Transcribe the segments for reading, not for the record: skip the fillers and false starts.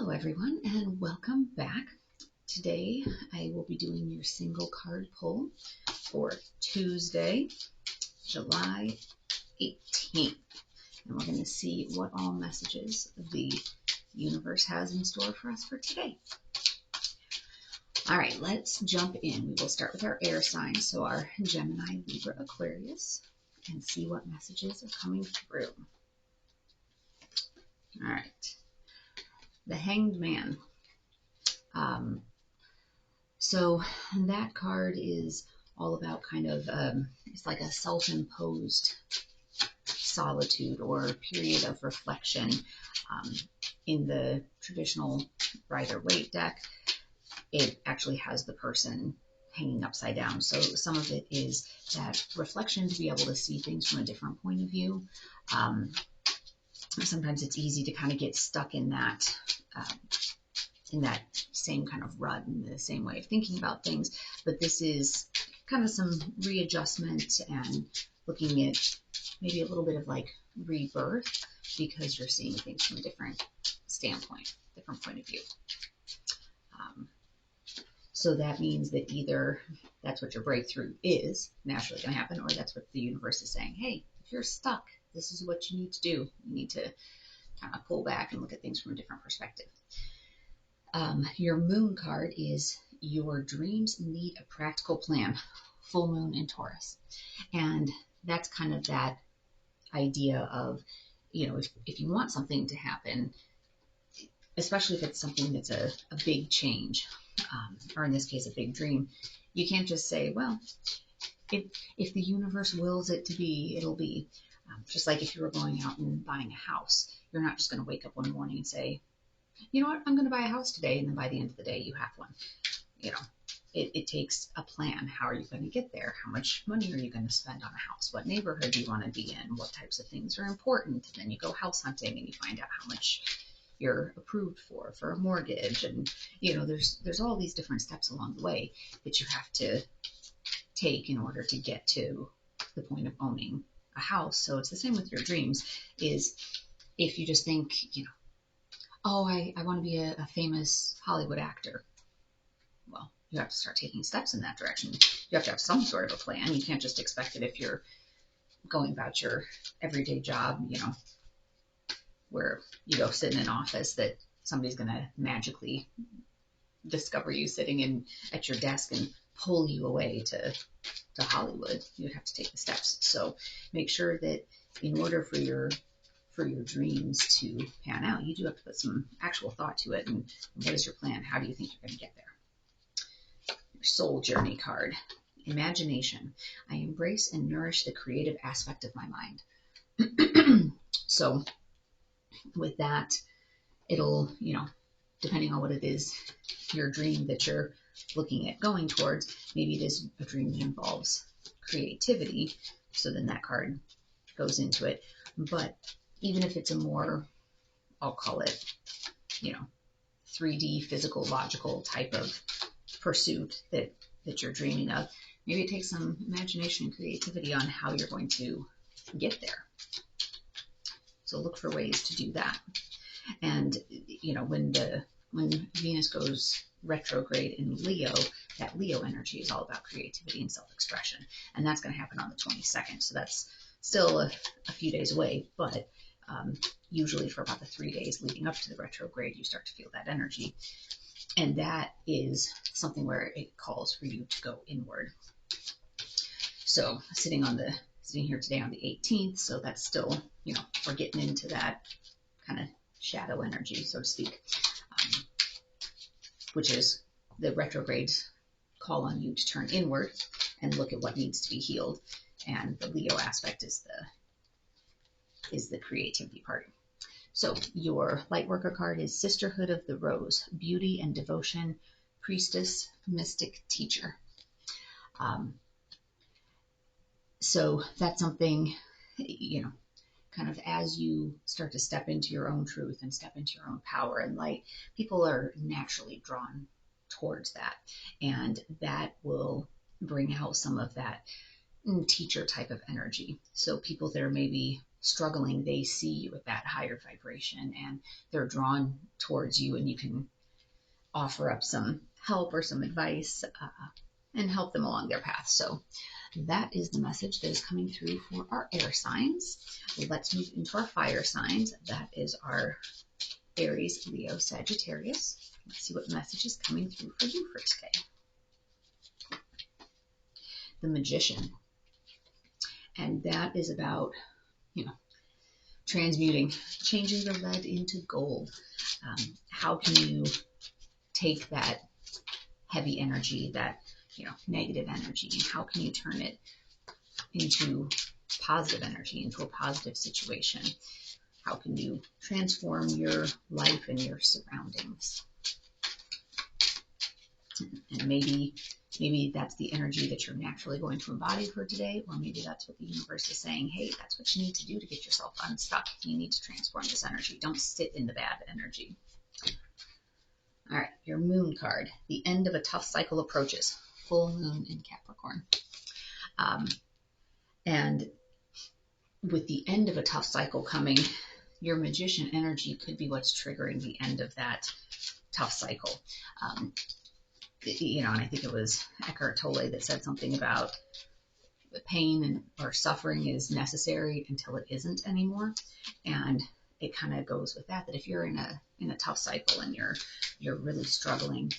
Hello everyone and welcome back. Today I will be doing your single card pull for Tuesday, July 18th. And we're going to see what all messages the universe has in store for us for today. All right, let's jump in. We will start with our air signs, so our Gemini, Libra, Aquarius, and see what messages are coming through. All right. The Hanged Man. So that card is all about kind of, it's like a self-imposed solitude or period of reflection. In the traditional Rider-Waite deck, it actually has the person hanging upside down. So some of it is that reflection to be able to see things from a different point of view. Sometimes it's easy to kind of get stuck in that same kind of rut, in the same way of thinking about things. But this is kind of some readjustment and looking at maybe a little bit of like rebirth, because you're seeing things from a different standpoint, different point of view. So that means that either that's what your breakthrough is naturally going to happen, or that's what the universe is saying, hey, if you're stuck, this is what you need to do. You need to kind of pull back and look at things from a different perspective. Your moon card is your dreams need a practical plan, full moon in Taurus. And that's kind of that idea of, if you want something to happen, especially if it's something that's a big change, or in this case, a big dream, you can't just say, well, if the universe wills it to be, it'll be. Just like if you were going out and buying a house, you're not just going to wake up one morning and say, you know what, I'm going to buy a house today, and then by the end of the day, you have one. It takes a plan. How are you going to get there? How much money are you going to spend on a house? What neighborhood do you want to be in? What types of things are important? And then you go house hunting and you find out how much you're approved for a mortgage. And, there's all these different steps along the way that you have to take in order to get to the point of owning a house. So it's the same with your dreams, is if you just think, oh, I want to be a famous Hollywood actor. Well, you have to start taking steps in that direction. You have to have some sort of a plan. You can't just expect it if you're going about your everyday job, where you go sit in an office, that somebody's going to magically discover you sitting at your desk and pull you away to Hollywood. You'd have to take the steps. So make sure that in order for your dreams to pan out, you do have to put some actual thought to it. And what is your plan? How do you think you're going to get there? Your soul journey card, imagination. I embrace and nourish the creative aspect of my mind. So with that, it'll, depending on what it is, your dream that you're looking at going towards, maybe it is a dream that involves creativity. So then that card goes into it. But even if it's a more, I'll call it, 3D, physical, logical type of pursuit that you're dreaming of, maybe it takes some imagination and creativity on how you're going to get there. So look for ways to do that. And, when Venus goes retrograde in Leo, that Leo energy is all about creativity and self-expression. And that's going to happen on the 22nd. So that's still a few days away, but usually for about the 3 days leading up to the retrograde, you start to feel that energy. And that is something where it calls for you to go inward. So sitting here today on the 18th, so that's still, we're getting into that kind of shadow energy, so to speak, which is the retrogrades call on you to turn inward and look at what needs to be healed. And the Leo aspect is the creativity part. So your light worker card is Sisterhood of the Rose, beauty and devotion, priestess, mystic, teacher. So that's something, kind of as you start to step into your own truth and step into your own power and light, people are naturally drawn towards that. And that will bring out some of that teacher type of energy. So people that are maybe struggling, they see you at that higher vibration and they're drawn towards you, and you can offer up some help or some advice and help them along their path. So that is the message that is coming through for our air signs. Let's move into our fire signs. That is our Aries, Leo, Sagittarius. Let's see what message is coming through for you for today. The Magician. And that is about, transmuting, changing the lead into gold. How can you take that heavy energy, that negative energy, and how can you turn it into positive energy, into a positive situation? How can you transform your life and your surroundings? And maybe that's the energy that you're naturally going to embody for today, or maybe that's what the universe is saying, hey, that's what you need to do to get yourself unstuck. You need to transform this energy. Don't sit in the bad energy. All right, your moon card. The end of a tough cycle approaches. Full moon in Capricorn. And with the end of a tough cycle coming, your Magician energy could be what's triggering the end of that tough cycle. And I think it was Eckhart Tolle that said something about pain or suffering is necessary until it isn't anymore. And it kind of goes with that if you're in a tough cycle and you're really struggling,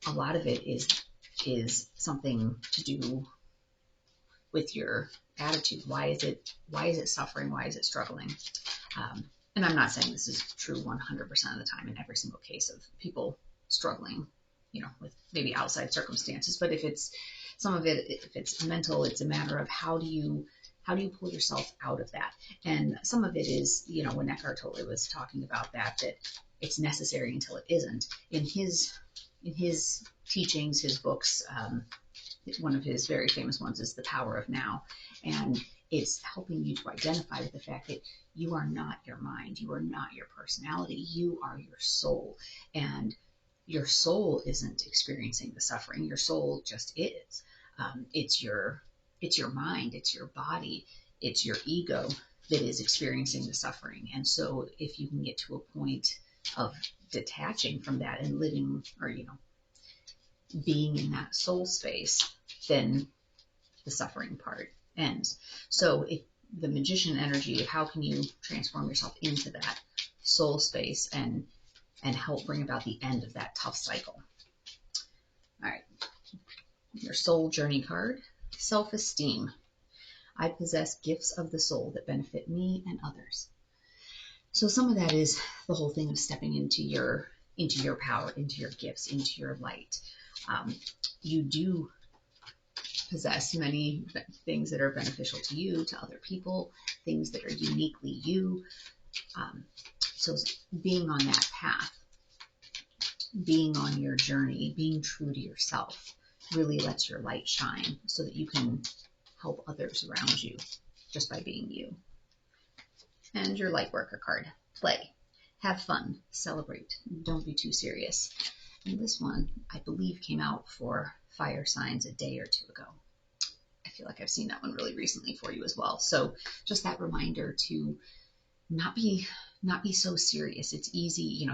a lot of it is something to do with your attitude. Why is it suffering? Why is it struggling? And I'm not saying this is true 100% of the time in every single case of people struggling, with maybe outside circumstances. But if it's some of it, if it's mental, it's a matter of how do you pull yourself out of that? And some of it is, when Eckhart Tolle was talking about that it's necessary until it isn't. In his teachings, his books, one of his very famous ones is The Power of Now. And it's helping you to identify with the fact that you are not your mind. You are not your personality. You are your soul. And your soul isn't experiencing the suffering. Your soul just is. It's your mind. It's your body. It's your ego that is experiencing the suffering. And so if you can get to a point of detaching from that and living, or, being in that soul space, then the suffering part ends. So the Magician energy of how can you transform yourself into that soul space and help bring about the end of that tough cycle. All right. Your soul journey card, self-esteem. I possess gifts of the soul that benefit me and others. So some of that is the whole thing of stepping into your power, into your gifts, into your light. You do possess many things that are beneficial to you, to other people, things that are uniquely you. So being on that path, being on your journey, being true to yourself really lets your light shine so that you can help others around you just by being you. And your light worker card, play, have fun, celebrate, don't be too serious. And this one, I believe, came out for fire signs a day or two ago. I feel like I've seen that one really recently for you as well. So just that reminder to not be so serious. It's easy,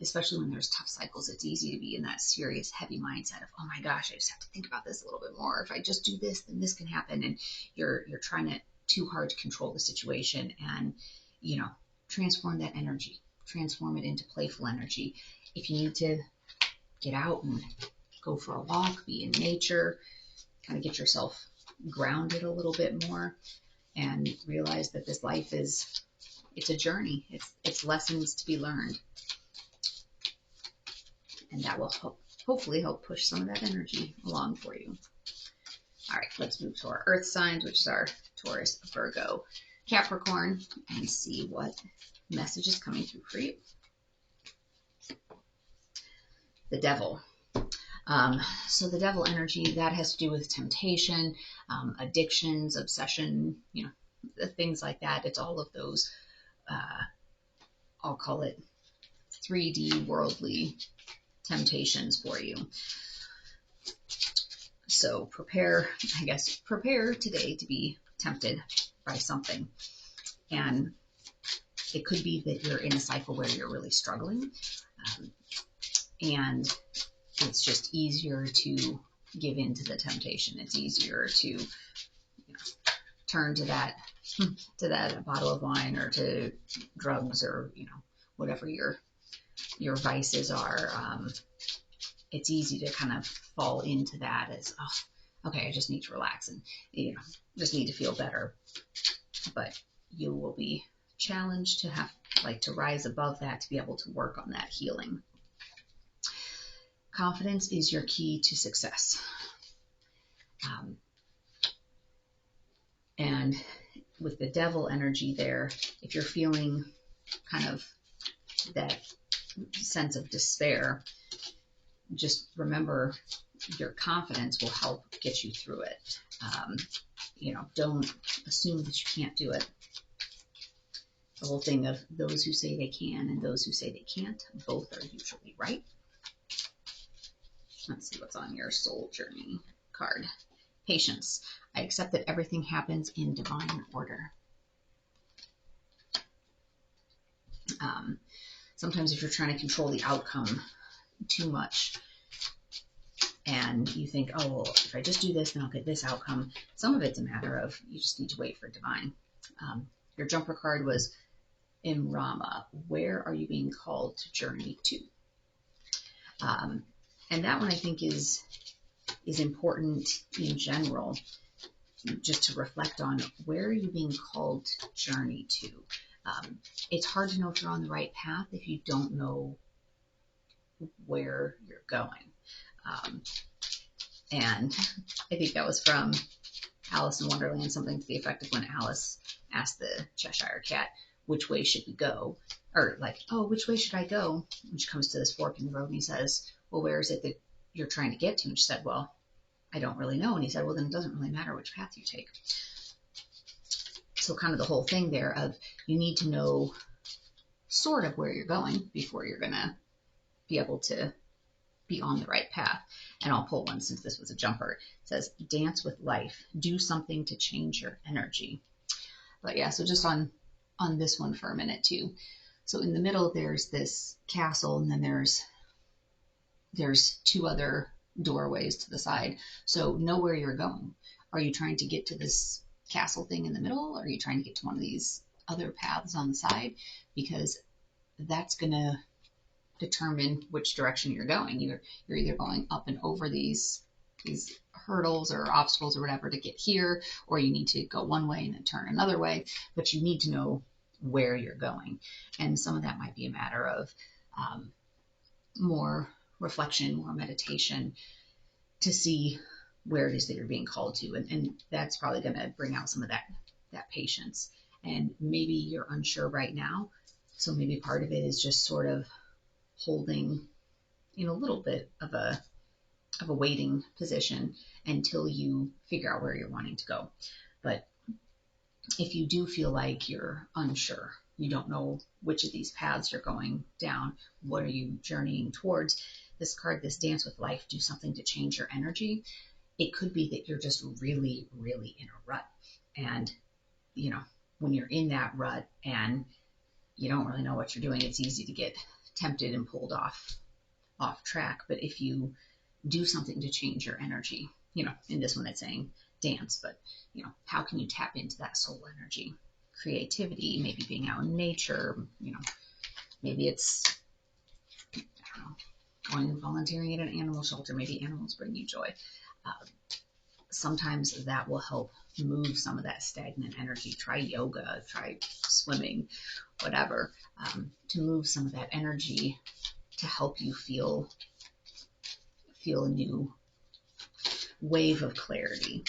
especially when there's tough cycles, it's easy to be in that serious, heavy mindset of, oh my gosh, I just have to think about this a little bit more. If I just do this, then this can happen. And you're trying too hard to control the situation, and, transform that energy, transform it into playful energy. If you need to get out and go for a walk, be in nature, kind of get yourself grounded a little bit more, and realize that this life it's a journey. It's lessons to be learned. And that will hopefully help push some of that energy along for you. All right, let's move to our earth signs, which is our Taurus, Virgo, Capricorn, and see what message is coming through for you. The Devil. So the devil energy, that has to do with temptation, addictions, obsession, things like that. It's all of those, I'll call it 3D worldly temptations for you. So prepare today to be tempted by something. And it could be that you're in a cycle where you're really struggling, and it's just easier to give in to the temptation. It's easier to turn to that bottle of wine, or to drugs, or whatever your vices are. It's easy to kind of fall into that as, oh, okay, I just need to relax and just need to feel better. But you will be challenged to have to rise above that, to be able to work on that healing. Confidence is your key to success. And with the devil energy there, if you're feeling kind of that sense of despair, just remember your confidence will help get you through it. Don't assume that you can't do it. The whole thing of those who say they can and those who say they can't, both are usually right. Let's see what's on your soul journey card. Patience. I accept that everything happens in divine order. Sometimes if you're trying to control the outcome too much, and you think, oh, well, if I just do this, then I'll get this outcome. Some of it's a matter of you just need to wait for divine. Your jumper card was Imrama. Where are you being called to journey to? And that one I think is important in general, just to reflect on, where are you being called to journey to? It's hard to know if you're on the right path if you don't know where you're going. And I think that was from Alice in Wonderland, something to the effect of when Alice asked the Cheshire Cat, which way should we go? Or which way should I go? And she comes to this fork in the road, and he says, well, where is it that you're trying to get to? And she said, well, I don't really know. And he said, well, then it doesn't really matter which path you take. So kind of the whole thing there of, you need to know sort of where you're going before you're going to be able to be on the right path. And I'll pull one since this was a jumper. It says, dance with life. Do something to change your energy. But yeah, so just on this one for a minute too. So in the middle, there's this castle, and then there's two other doorways to the side. So know where you're going. Are you trying to get to this castle thing in the middle? Or are you trying to get to one of these other paths on the side? Because that's going to determine which direction you're going. You're either going up and over these hurdles or obstacles or whatever to get here, or you need to go one way and then turn another way. But you need to know where you're going. And some of that might be a matter of more reflection, more meditation, to see where it is that you're being called to. And that's probably going to bring out some of that patience. And maybe you're unsure right now. So maybe part of it is just sort of holding in a little bit of a waiting position until you figure out where you're wanting to go. But if you do feel like you're unsure, you don't know which of these paths you're going down, what are you journeying towards, this card, this dance with life, do something to change your energy. It could be that you're just really, really in a rut. And, when you're in that rut and you don't really know what you're doing, it's easy to get tempted and pulled off track. But if you do something to change your energy, in this one it's saying dance, but how can you tap into that soul energy? Creativity, maybe being out in nature, maybe it's, I don't know, going and volunteering at an animal shelter. Maybe animals bring you joy. Sometimes that will help move some of that stagnant energy. Try yoga, try swimming, whatever, to move some of that energy to help you feel a new wave of clarity.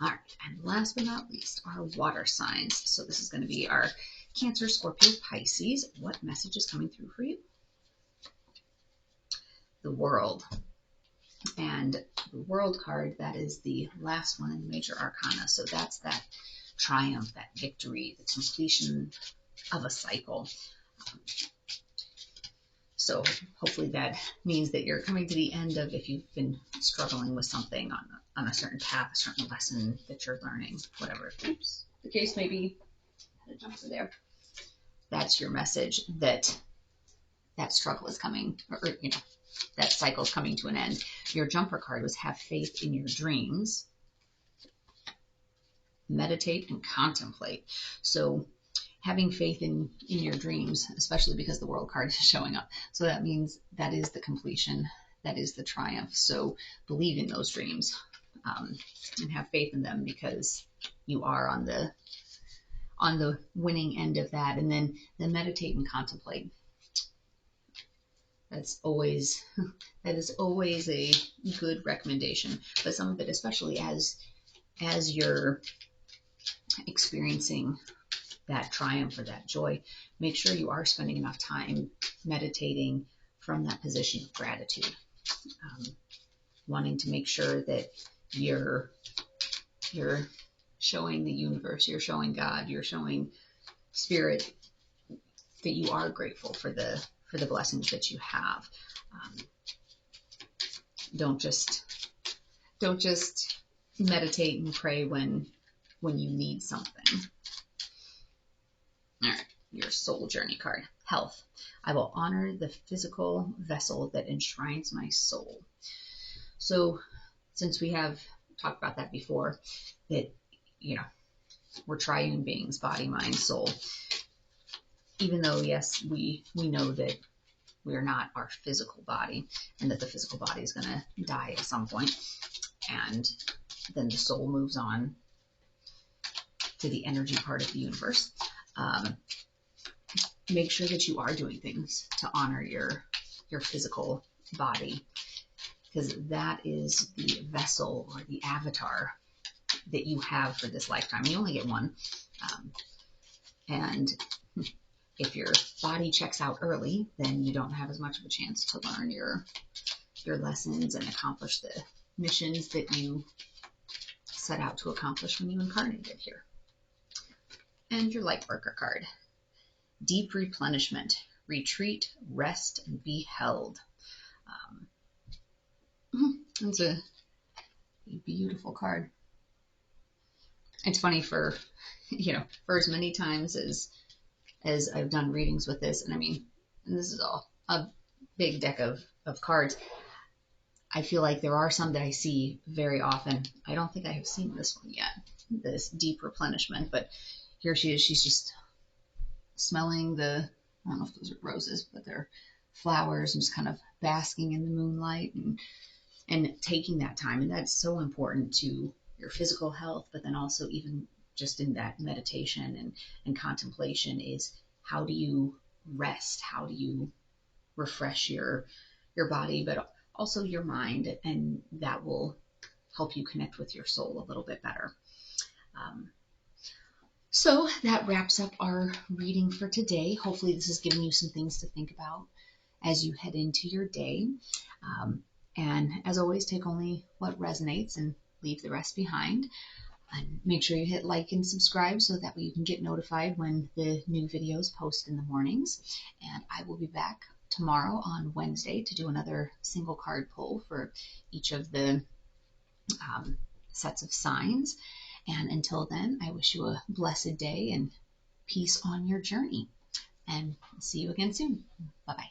All right, and last but not least, our water signs. So this is going to be our Cancer, Scorpio, Pisces. What message is coming through for you? The World. And the World card, that is the last one in the Major Arcana. So that's that triumph, that victory, the completion of a cycle. So hopefully that means that you're coming to the end of, if you've been struggling with something on a certain path, a certain lesson that you're learning, whatever the case may be. Had a jumper there. That's your message that that struggle is coming, or that cycle is coming to an end. Your jumper card was have faith in your dreams, meditate and contemplate. So having faith in your dreams, especially because the world card is showing up. So that means that is the completion, that is the triumph. So believe in those dreams, and have faith in them, because you are on the winning end of that. And then meditate and contemplate. That is always a good recommendation. But some of it, especially as you're experiencing that triumph or that joy, make sure you are spending enough time meditating from that position of gratitude, wanting to make sure that you're showing the universe, you're showing God, you're showing Spirit that you are grateful for the blessings that you have. Don't just meditate and pray when you need something. All right, your soul journey card. Health. I will honor the physical vessel that enshrines my soul. So since we have talked about that before, that, we're triune beings, body, mind, soul. Even though, yes, we know that we are not our physical body, and that the physical body is going to die at some point, and then the soul moves on to the energy part of the universe. Make sure that you are doing things to honor your physical body, because that is the vessel or the avatar that you have for this lifetime. You only get one. And if your body checks out early, then you don't have as much of a chance to learn your lessons and accomplish the missions that you set out to accomplish when you incarnated here. And your light worker card. Deep replenishment. Retreat, rest, and be held. It's a beautiful card. It's funny, for as many times as I've done readings with this, and this is all a big deck of cards, I feel like there are some that I see very often. I don't think I have seen this one yet, this deep replenishment, but here she is. She's just smelling I don't know if those are roses, but they're flowers, and just kind of basking in the moonlight and taking that time. And that's so important to your physical health, but then also even just in that meditation and contemplation is, how do you rest? How do you refresh your body, but also your mind? And that will help you connect with your soul a little bit better. So that wraps up our reading for today. Hopefully this has given you some things to think about as you head into your day. And as always, take only what resonates and leave the rest behind. And make sure you hit like and subscribe so that way you can get notified when the new videos post in the mornings. And I will be back tomorrow on Wednesday to do another single card pull for each of the sets of signs. And until then, I wish you a blessed day and peace on your journey. And see you again soon. Bye-bye.